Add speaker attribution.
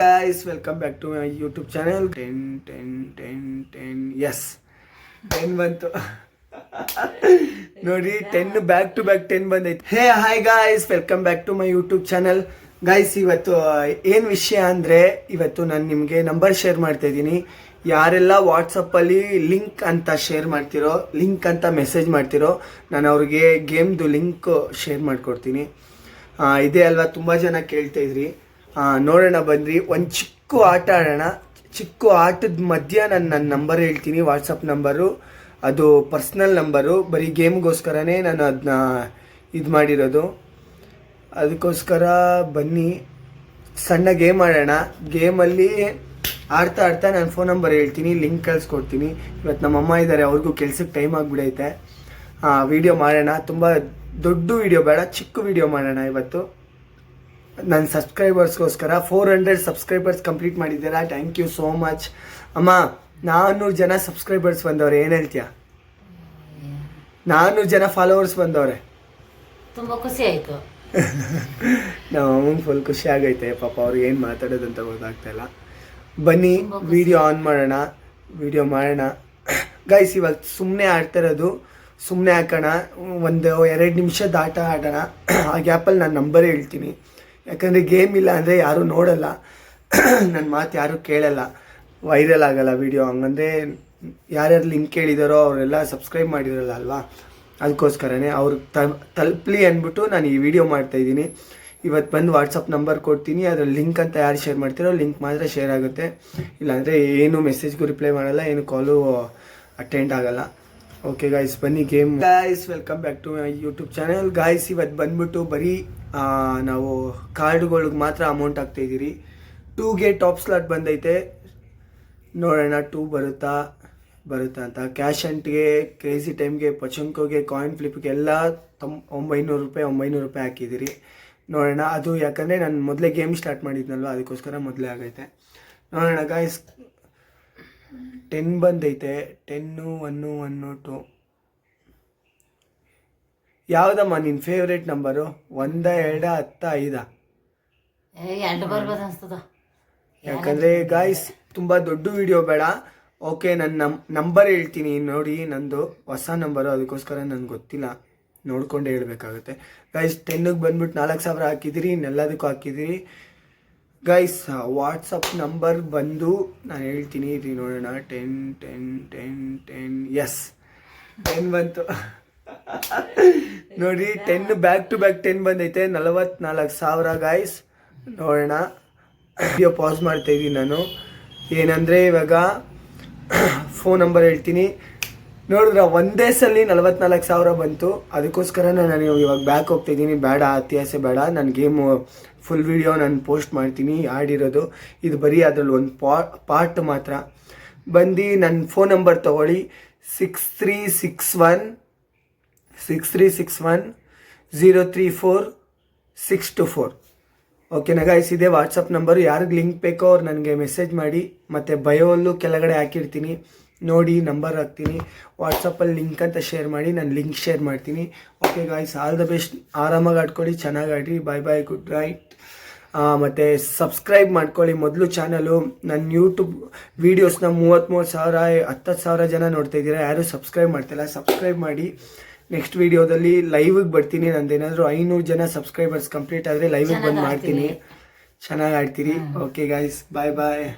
Speaker 1: Guys, welcome back to my YouTube channel. 10 yes 10 ಬಂತು ನೋಡಿ 10 back to back 10 ಬಂದೈತೆ. Hey hi guys, welcome back to my YouTube channel. Guys, ಇವತ್ತು ಏನು ವಿಷಯ ಅಂದರೆ, ಇವತ್ತು ನಾನು ನಿಮಗೆ ನಂಬರ್ ಶೇರ್ ಮಾಡ್ತಾ ಇದ್ದೀನಿ. ಯಾರೆಲ್ಲ ವಾಟ್ಸಪ್ಪಲ್ಲಿ ಲಿಂಕ್ ಅಂತ ಶೇರ್ ಮಾಡ್ತಿರೋ, ಲಿಂಕ್ ಅಂತ ಮೆಸೇಜ್ ಮಾಡ್ತಿರೋ, ನಾನು ಅವ್ರಿಗೆ ಗೇಮ್ದು ಲಿಂಕ್ ಶೇರ್ ಮಾಡಿಕೊಡ್ತೀನಿ. ಇದೇ ಅಲ್ವಾ ತುಂಬ ಜನ ಕೇಳ್ತಾ ಇದ್ರಿ. ನೋಡೋಣ ಬನ್ನಿರಿ, ಒಂದು ಚಿಕ್ಕ ಆಟ ಆಡೋಣ. ಚಿಕ್ಕ ಆಟದ ಮಧ್ಯ ನನ್ನ ನಂಬರ್ ಹೇಳ್ತೀನಿ, ವಾಟ್ಸಪ್ ನಂಬರು. ಅದು ಪರ್ಸ್ನಲ್ ನಂಬರು, ಬರೀ ಗೇಮ್ಗೋಸ್ಕರನೇ ನಾನು ಅದನ್ನ ಇದು ಮಾಡಿರೋದು. ಅದಕ್ಕೋಸ್ಕರ ಬನ್ನಿ ಸಣ್ಣ ಗೇಮ್ ಆಡೋಣ. ಗೇಮಲ್ಲಿ ಆಡ್ತಾ ಆಡ್ತಾ ನಾನು ಫೋನ್ ನಂಬರ್ ಹೇಳ್ತೀನಿ, ಲಿಂಕ್ ಕಳಿಸ್ಕೊಡ್ತೀನಿ. ಇವತ್ತು ನಮ್ಮಮ್ಮ ಇದ್ದಾರೆ, ಅವ್ರಿಗೂ ಕೆಲ್ಸಕ್ಕೆ ಟೈಮ್ ಆಗಿಬಿಡೈತೆ. ವಿಡಿಯೋ ಮಾಡೋಣ. ತುಂಬ ದೊಡ್ಡ ವಿಡಿಯೋ ಬೇಡ, ಚಿಕ್ಕ ವಿಡಿಯೋ ಮಾಡೋಣ ಇವತ್ತು. ನನ್ನ ಸಬ್ಸ್ಕ್ರೈಬರ್ಸ್ಗೋಸ್ಕರ 400 ಸಬ್ಸ್ಕ್ರೈಬರ್ಸ್ ಕಂಪ್ಲೀಟ್ ಮಾಡಿದ್ದೀರಾ, ಥ್ಯಾಂಕ್ ಯು ಸೋ ಮಚ್. ಅಮ್ಮ, 400 ಜನ ಸಬ್ಸ್ಕ್ರೈಬರ್ಸ್ ಬಂದವ್ರೆ, ಏನು ಹೇಳ್ತೀಯ? 400 ಜನ ಫಾಲೋವರ್ಸ್ ಬಂದವ್ರೆ,
Speaker 2: ತುಂಬ ಖುಷಿ ಆಯಿತು.
Speaker 1: ನಮ್ಮ ಅಮ್ಮಂಗೆ ಫುಲ್ ಖುಷಿ ಆಗೈತೆ. ಪಾಪ ಅವ್ರಿಗೆ ಏನು ಮಾತಾಡೋದಂತ ಗೊತ್ತಾಗ್ತಾಯಿಲ್ಲ. ಬನ್ನಿ ವಿಡಿಯೋ ಆನ್ ಮಾಡೋಣ, ವಿಡಿಯೋ ಮಾಡೋಣ. ಗೈಸ್, ಇವಾಗ ಸುಮ್ಮನೆ ಆಡ್ತಿರೋದು, ಸುಮ್ಮನೆ ಹಾಕೋಣ. ಒಂದು 2 ನಿಮಿಷದ ಆಟ ಆಡೋಣ. ಆ ಗ್ಯಾಪಲ್ಲಿ ನಾನು ನಂಬರ್ ಹೇಳ್ತೀನಿ, ಯಾಕಂದರೆ ಗೇಮ್ ಇಲ್ಲ ಅಂದರೆ ಯಾರೂ ನೋಡಲ್ಲ, ನನ್ನ ಮಾತು ಯಾರೂ ಕೇಳಲ್ಲ, ವೈರಲ್ ಆಗಲ್ಲ ವಿಡಿಯೋ. ಹಂಗಂದರೆ ಯಾರ್ಯಾರು ಲಿಂಕ್ ಕೇಳಿದಾರೋ ಅವರೆಲ್ಲ ಸಬ್ಸ್ಕ್ರೈಬ್ ಮಾಡಿರಲ್ಲ ಅಲ್ವಾ, ಅದಕ್ಕೋಸ್ಕರನೇ ಅವ್ರಿಗೆ ತಲುಪಲಿ ಅಂದ್ಬಿಟ್ಟು ನಾನು ಈ ವಿಡಿಯೋ ಮಾಡ್ತಾಯಿದ್ದೀನಿ. ಇವತ್ತು ಬಂದು ವಾಟ್ಸಪ್ ನಂಬರ್ ಕೊಡ್ತೀನಿ, ಅದರ ಲಿಂಕ್ ಅಂತ ಯಾರು ಶೇರ್ ಮಾಡ್ತೀರೋ ಲಿಂಕ್ ಮಾತ್ರ ಶೇರ್ ಆಗುತ್ತೆ. ಇಲ್ಲಾಂದರೆ ಏನು ಮೆಸೇಜ್ಗೂ ರಿಪ್ಲೈ ಮಾಡಲ್ಲ, ಏನು ಕಾಲು ಅಟೆಂಡ್ ಆಗಲ್ಲ. ಓಕೆ ಗಾಯ್ಸ್, ಬನ್ನಿ game. Guys, welcome back to my YouTube channel. Guys, ಇವತ್ತು ಬಂದ್ಬಿಟ್ಟು ಬರೀ ನಾವು ಕಾರ್ಡ್ಗಳಿಗೆ ಮಾತ್ರ ಅಮೌಂಟ್ ಹಾಕ್ತಾಯಿದ್ದೀರಿ. 2ಗೆ ಟಾಪ್ ಸ್ಲಾಟ್ ಬಂದೈತೆ, ನೋಡೋಣ 2 ಬರುತ್ತಾ ಅಂತ. ಕ್ಯಾಶ್ ಅಂಟ್ಗೆ, ಕ್ರೇಜಿ ಟೈಮ್ಗೆ, ಪಚಂಕೋಗೆ, ಕಾಯಿನ್ ಫ್ಲಿಪ್ಗೆ ಎಲ್ಲ 900 ರೂಪಾಯಿ ಹಾಕಿದ್ದೀರಿ. ನೋಡೋಣ, ಅದು ಯಾಕಂದರೆ ನಾನು ಮೊದಲೇ ಗೇಮ್ ಸ್ಟಾರ್ಟ್ ಮಾಡಿದ್ನಲ್ವ, ಅದಕ್ಕೋಸ್ಕರ ಮೊದಲೇ ಆಗೈತೆ. ನೋಡೋಣ ಗಾಯ್ಸ್, 10 ಬಂದೈತೆ. 10, 1, 1, 2. ಯಾವುದಮ್ಮ ನಿನ್ನ ಫೇವ್ರೇಟ್ ನಂಬರು? 1, 2, 10, 5?
Speaker 2: 2 ಬರ್ಬೋದು ಅನ್ಸ್ತದ.
Speaker 1: ಯಾಕಂದರೆ ಗಾಯ್ಸ್, ತುಂಬ ದೊಡ್ಡ ವಿಡಿಯೋ ಬೇಡ. ಓಕೆ, ನನ್ನ ನಂಬರ್ ಹೇಳ್ತೀನಿ ನೋಡಿ, ನಂದು ಹೊಸ ನಂಬರು, ಅದಕ್ಕೋಸ್ಕರ ನನಗೆ ಗೊತ್ತಿಲ್ಲ, ನೋಡ್ಕೊಂಡೇ ಹೇಳ್ಬೇಕಾಗುತ್ತೆ. ಗೈಸ್, 10ಗೆ ಬಂದ್ಬಿಟ್ಟು 4000 ಹಾಕಿದ್ದೀರಿ, ಇನ್ನೆಲ್ಲದಕ್ಕೂ ಹಾಕಿದ್ದೀರಿ. ಗೈಸ್, ವಾಟ್ಸಪ್ ನಂಬರ್ ಬಂದು ನಾನು ಹೇಳ್ತೀನಿ, ಇದು ನೋಡೋಣ. 10 ಎಸ್ 10 ಬಂತು ನೋಡಿ. 10 ಬ್ಯಾಕ್ ಟು ಬ್ಯಾಕ್ 10 ಬಂದೈತೆ, 44,000 ಗಾಯ್ಸ್. ನೋಡೋಣ, ವಿಡಿಯೋ ಪಾಸ್ ಮಾಡ್ತಾಯಿದ್ದೀನಿ ನಾನು. ಏನಂದರೆ ಇವಾಗ ಫೋನ್ ನಂಬರ್ ಹೇಳ್ತೀನಿ, ನೋಡಿದ್ರೆ ಒಂದೇ ಸಲ 44,000 ಬಂತು. ಅದಕ್ಕೋಸ್ಕರ ನಾನು ಇವಾಗ ಬ್ಯಾಕ್ ಹೋಗ್ತಾಯಿದ್ದೀನಿ. ಬೇಡ, ಅತ್ಯಾಸೆ ಬೇಡ. ನನ್ನ ಗೇಮು ಫುಲ್ ವಿಡಿಯೋ ನಾನು ಪೋಸ್ಟ್ ಮಾಡ್ತೀನಿ, ಆಡಿರೋದು. ಇದು ಬರೀ ಅದರಲ್ಲಿ ಒಂದು ಪಾರ್ಟ್ ಮಾತ್ರ. ಬಂದು ನನ್ನ ಫೋನ್ ನಂಬರ್ ತೊಗೊಳ್ಳಿ, 6361 034 ಓಕೆನಾ ಗಾಯ್ಸ್? ಇದೇ ವಾಟ್ಸಪ್ ನಂಬರು. ಯಾರಿಗೆ ಲಿಂಕ್ ಬೇಕೋ ಅವ್ರು ನನಗೆ ಮೆಸೇಜ್ ಮಾಡಿ, ಮತ್ತು ಬಯೋಲ್ಲೂ ಕೆಳಗಡೆ ಹಾಕಿರ್ತೀನಿ, ನೋಡಿ ನಂಬರ್ ಹಾಕ್ತೀನಿ. ವಾಟ್ಸಪ್ಪಲ್ಲಿ ಲಿಂಕ್ ಅಂತ ಶೇರ್ ಮಾಡಿ, ನಾನು ಲಿಂಕ್ ಶೇರ್ ಮಾಡ್ತೀನಿ. Okay guys, all the best. ಆರಾಮಾಗಿ ಆಡ್ಕೊಳ್ಳಿ, ಚೆನ್ನಾಗಿ ಆಡ್ರಿ. ಬಾಯ್, ಗುಡ್ ನೈಟ್. ಮತ್ತು ಸಬ್ಸ್ಕ್ರೈಬ್ ಮಾಡ್ಕೊಳ್ಳಿ. ಮೊದಲು ಚಾನಲು ನನ್ನ ಯೂಟ್ಯೂಬ್ ವೀಡಿಯೋಸ್ನ 33,000 10,000 ಜನ ನೋಡ್ತಾಯಿದ್ದೀರಾ, ಯಾರೂ ಸಬ್ಸ್ಕ್ರೈಬ್ ಮಾಡ್ತಿಲ್ಲ, ಸಬ್ಸ್ಕ್ರೈಬ್ ಮಾಡಿ. ನೆಕ್ಸ್ಟ್ ವೀಡಿಯೋದಲ್ಲಿ ಲೈವಿಗೆ ಬರ್ತೀನಿ. ನಂದೇನಾದರೂ 500 ಜನ ಸಬ್ಸ್ಕ್ರೈಬರ್ಸ್ ಕಂಪ್ಲೀಟ್ ಆದರೆ ಲೈವಿಗೆ ಬಂದು ಮಾಡ್ತೀನಿ. ಚೆನ್ನಾಗಿ ಆಡ್ತೀರಿ. ಓಕೆ ಗಾಯ್ಸ್, ಬಾಯ್.